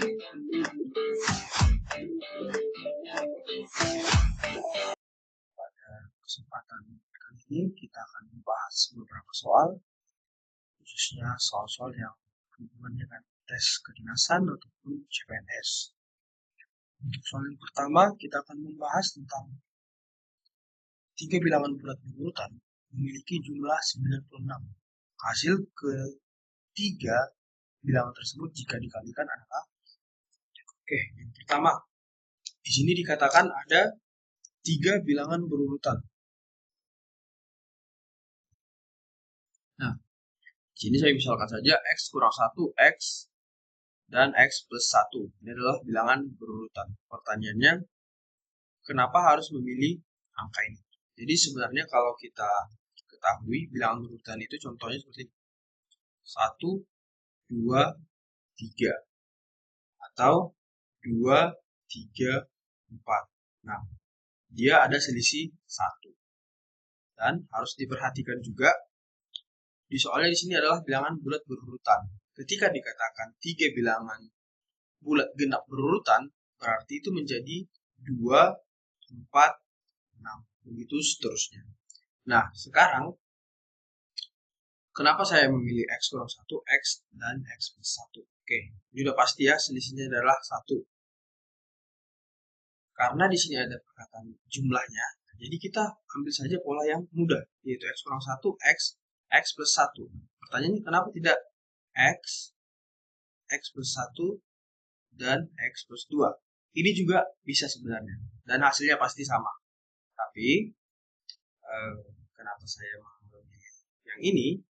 Pada kesempatan kali ini kita akan membahas beberapa soal, khususnya soal-soal yang berhubungan dengan tes kedinasan ataupun CPNS. Untuk soal yang pertama, kita akan membahas tentang 3 bilangan bulat berurutan memiliki jumlah 96. Hasil ketiga bilangan tersebut jika dikalikan adalah yang pertama, di sini dikatakan ada 3 bilangan berurutan. Nah, di sini saya misalkan saja X kurang 1, X, dan X plus 1. Ini adalah bilangan berurutan. Pertanyaannya, kenapa harus memilih angka ini? Jadi sebenarnya kalau kita ketahui bilangan berurutan itu contohnya seperti 1, 2, 3. Atau 2, 3, 4. Nah, dia ada selisih 1. Dan harus diperhatikan juga, di soalnya di sini adalah bilangan bulat berurutan. Ketika dikatakan 3 bilangan bulat genap berurutan, berarti itu menjadi 2, 4, 6. Begitu seterusnya. Nah, sekarang, kenapa saya memilih X kurang 1, X, dan X plus 1? Oke, ini udah pasti ya, selisihnya adalah 1. Karena di sini ada perkataan jumlahnya, jadi kita ambil saja pola yang mudah, yaitu X kurang 1, X plus 1. Pertanyaannya, kenapa tidak X plus 1, dan X plus 2? Ini juga bisa sebenarnya, dan hasilnya pasti sama. Tapi, kenapa saya memilih yang ini?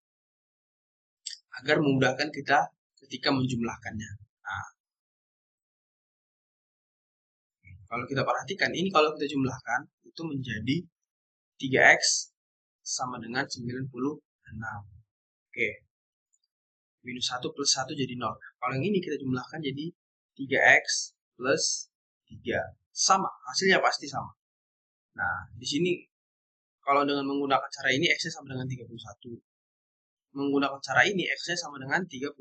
Agar memudahkan kita ketika menjumlahkannya. Nah, kalau kita perhatikan, ini kalau kita jumlahkan, itu menjadi 3X sama dengan 96. Oke. Minus 1 plus 1 jadi 0. Kalau yang ini kita jumlahkan jadi 3X plus 3. Sama, hasilnya pasti sama. Nah, di sini kalau dengan menggunakan cara ini X-nya sama dengan 31. Menggunakan cara ini X-nya sama dengan 32.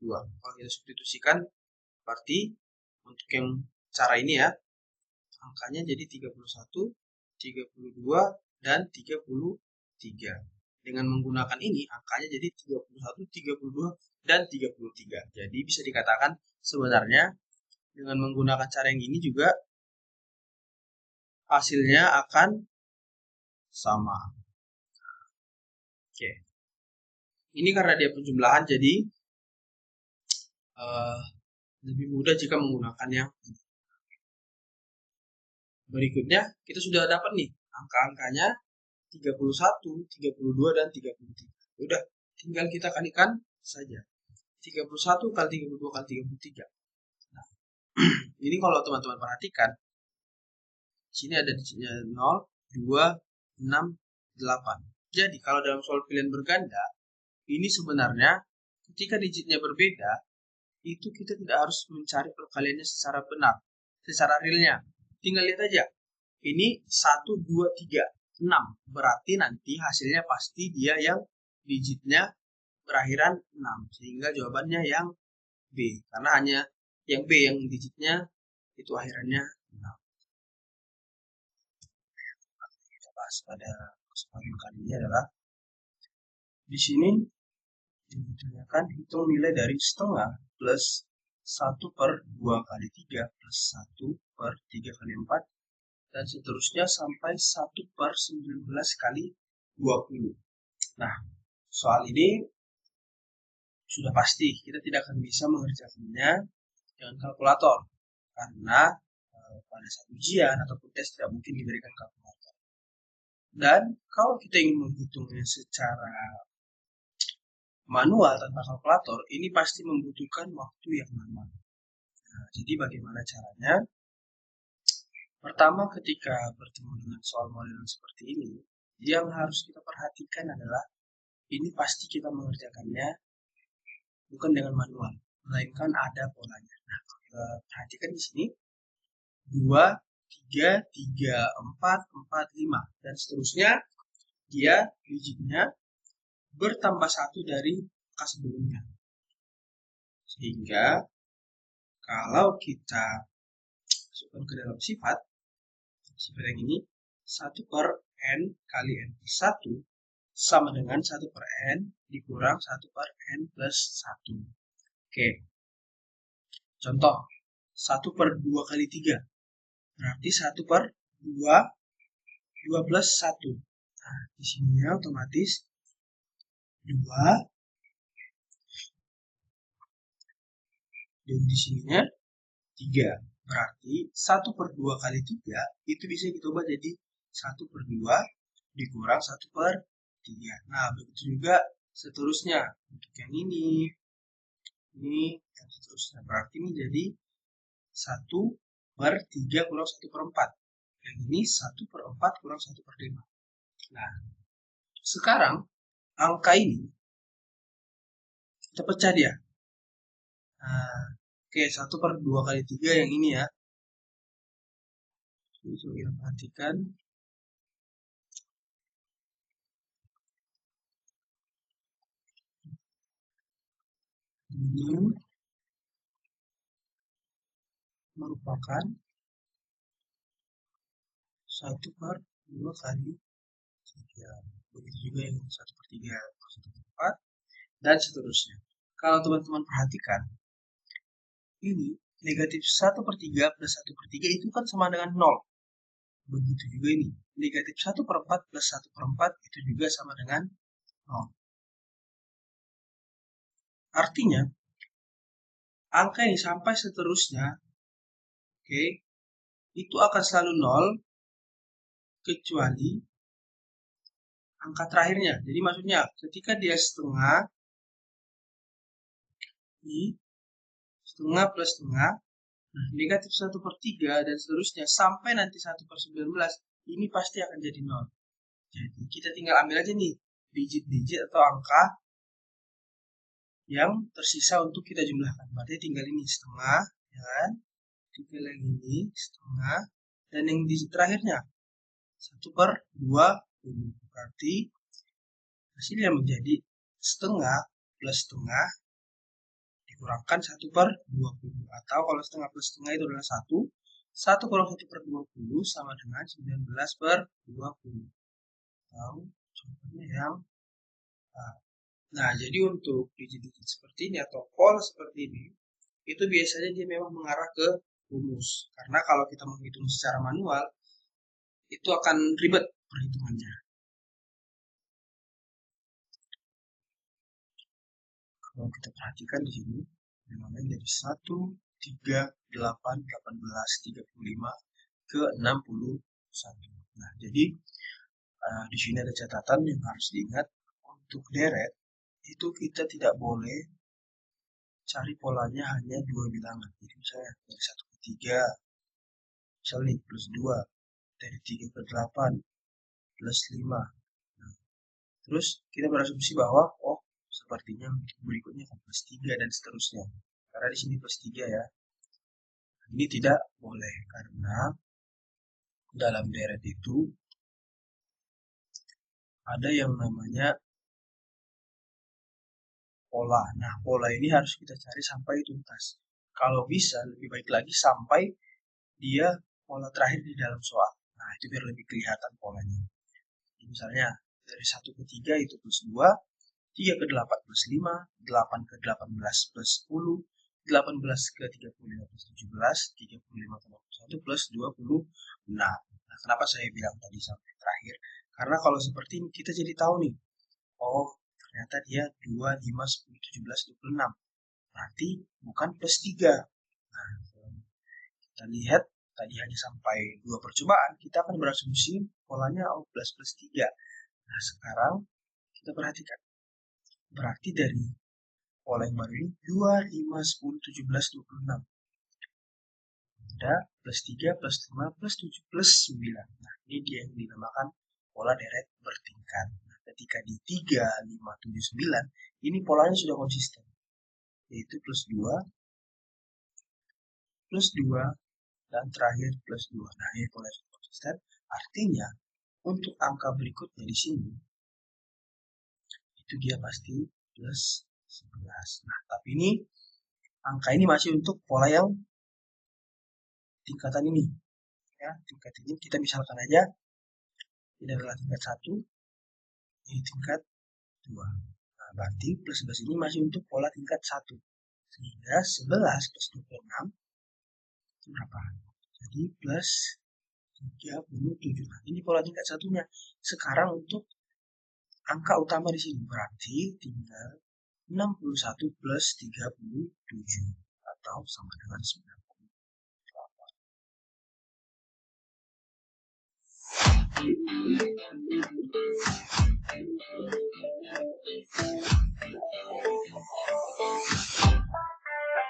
Kalau kita substitusikan, berarti untuk yang cara ini ya, angkanya jadi 31, 32, dan 33. Dengan menggunakan ini, angkanya jadi 31, 32, dan 33. Jadi bisa dikatakan sebenarnya dengan menggunakan cara yang ini juga hasilnya akan sama. Oke. Ini karena dia penjumlahan, jadi lebih mudah jika menggunakan yang ini. Berikutnya, kita sudah dapat nih angka-angkanya 31, 32, dan 33. Udah, tinggal kita kalikan saja. 31 kali 32 kali 33. Nah, ini kalau teman-teman perhatikan, sini ada digitnya 0, 2, 6, 8. Jadi, kalau dalam soal pilihan berganda, ini sebenarnya ketika digitnya berbeda, itu kita tidak harus mencari perkaliannya secara benar, secara realnya. Tinggal lihat aja. Ini 1, 2, 3, 6. Berarti nanti hasilnya pasti dia yang digitnya berakhiran 6. Sehingga jawabannya yang B. Karena hanya yang B yang digitnya itu akhirannya 6. Kita bahas pada kesempatan kali ini adalah di sini ditanyakan hitung nilai dari setengah plus 1 per 2 kali 3 plus 1 per 3 kali 4 dan seterusnya sampai 1 per 19 kali 20. Nah, soal ini sudah pasti kita tidak akan bisa mengerjakannya dengan kalkulator karena pada saat ujian ataupun tes tidak mungkin diberikan kalkulator. Dan kalau kita ingin menghitungnya secara manual tanpa kalkulator, ini pasti membutuhkan waktu yang lama. Nah, jadi bagaimana caranya? Pertama, ketika bertemu dengan soal model seperti ini, yang harus kita perhatikan adalah ini pasti kita mengerjakannya bukan dengan manual, melainkan ada polanya. Nah, kita perhatikan di sini 2, 3, 3, 4, 4, 5 dan seterusnya. Dia digitnya bertambah 1 dari angka sebelumnya. Sehingga Kalau kita masukkan ke dalam sifat yang ini, 1 per n kali n plus 1 sama dengan 1 per n dikurang 1 per n plus 1. Oke, contoh 1 per 2 kali 3 berarti 1 per 2 plus 1. Nah, di sininya otomatis 2 dan di sininya 3. Berarti 1 per 2 kali 3 itu bisa kita ubah jadi 1 per 2 dikurang 1 per 3. Nah, begitu juga seterusnya. Untuk yang ini, dan seterusnya. Berarti ini jadi 1 per 3 kurang 1 per 4. Yang ini 1 per 4 kurang 1 per 5. Nah, sekarang angka ini kita pecah dia. Nah, oke, 1 per 2 kali 3 yang ini ya. Coba kita perhatikan. Ini merupakan 1 per 2 kali 3. Begitu juga yang 1 per 3, 1 per 4, dan seterusnya. Kalau teman-teman perhatikan, ini negatif 1 per 3 plus 1 per 3 itu kan sama dengan 0. Begitu juga ini, negatif 1 per 4 plus 1 per 4 itu juga sama dengan 0. Artinya, angka yang sampai seterusnya, oke, itu akan selalu 0, kecuali angka terakhirnya. Jadi maksudnya, ketika dia setengah, ini setengah plus setengah, negatif 1 per 3 dan seterusnya sampai nanti 1 per 19 ini pasti akan jadi 0. Jadi kita tinggal ambil aja nih digit-digit atau angka yang tersisa untuk kita jumlahkan. Berarti tinggal ini setengah, ya kan? Tinggal yang ini setengah, dan yang digit terakhirnya 1 per 20. Berarti hasilnya menjadi setengah plus setengah dikurangkan 1 per 20. Atau kalau setengah plus setengah itu adalah 1, 1 kurang 1 per 20 sama dengan 19 per 20. Atau contohnya yang nah, jadi untuk digit-digit seperti ini atau pola seperti ini, itu biasanya dia memang mengarah ke rumus. Karena kalau kita menghitung secara manual, itu akan ribet perhitungannya. Kalau kita perhatikan di sini, namanya dari 1, 3, 8, 18, 35 ke 61. Nah, jadi di sini ada catatan yang harus diingat. Untuk deret, itu kita tidak boleh cari polanya hanya 2 bilangan. Jadi misalnya dari 1 ke 3, misalnya nih, plus 2. Dari 3 ke 8, plus 5. Nah, terus kita berasumsi bahwa, oh, sepertinya berikutnya akan plus 3 dan seterusnya. Karena di sini plus 3 ya. Ini tidak boleh karena dalam deret itu ada yang namanya pola. Nah, pola ini harus kita cari sampai tuntas. Kalau bisa, lebih baik lagi sampai dia pola terakhir di dalam soal. Nah, itu biar lebih kelihatan polanya. Misalnya, dari 1 ke 3 itu plus 2, 3 ke 8 plus 5, 8 ke 18 plus 10, 18 ke 35 plus 17, 35 ke 21 plus 26. Nah, kenapa saya bilang tadi sampai terakhir? Karena kalau seperti ini kita jadi tahu nih, oh ternyata dia 2, 5, 10, 17, 26. Berarti bukan plus 3. Nah, kita lihat tadi hanya sampai 2 percobaan, kita akan berasumsi polanya oh plus 3. Nah, sekarang kita perhatikan. Berarti dari pola yang baru ini 2, 5, 10, 17, 26. Ada plus 3, plus 5, plus 7, plus 9. Nah, ini dia yang dinamakan pola deret bertingkat. Nah, ketika di 3, 5, 7, 9, ini polanya sudah konsisten. Yaitu plus 2, plus 2, dan terakhir plus 2. Nah, ini pola yang sudah konsisten. Artinya, untuk angka berikutnya di sini, itu dia pasti plus 11. Nah, tapi ini angka ini masih untuk pola yang tingkatan ini. Ya, tingkat ini kita misalkan aja ini adalah tingkat 1, ini tingkat 2. Nah, berarti plus 11 ini masih untuk pola tingkat 1. Sehingga 11 plus 26 itu berapa? Jadi plus 37. Nah, ini pola tingkat satunya. Sekarang untuk angka utama di sini berarti tinggal 61 plus 37 atau sama dengan 98.